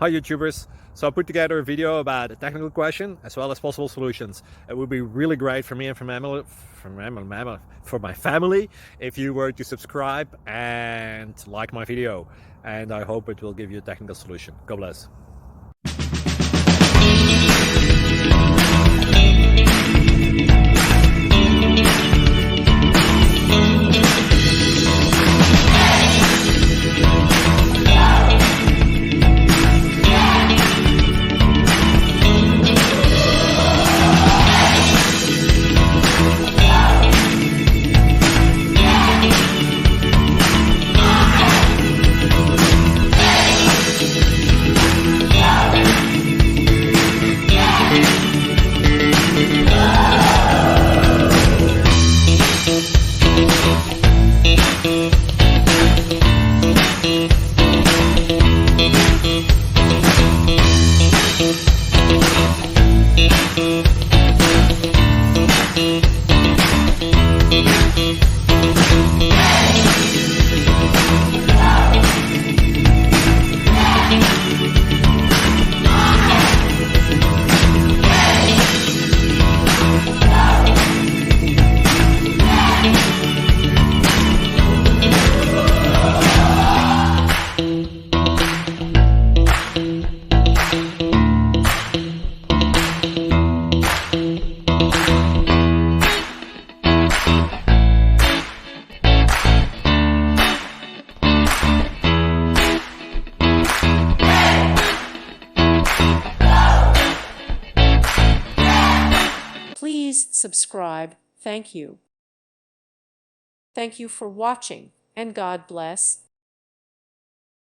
Hi YouTubers! So I put together a video about a technical question as well as possible solutions. It would be really great for me and for my family if you were to subscribe and like my video, and I hope it will give you a technical solution. God bless. Please subscribe. Thank you. Thank you for watching, and God bless.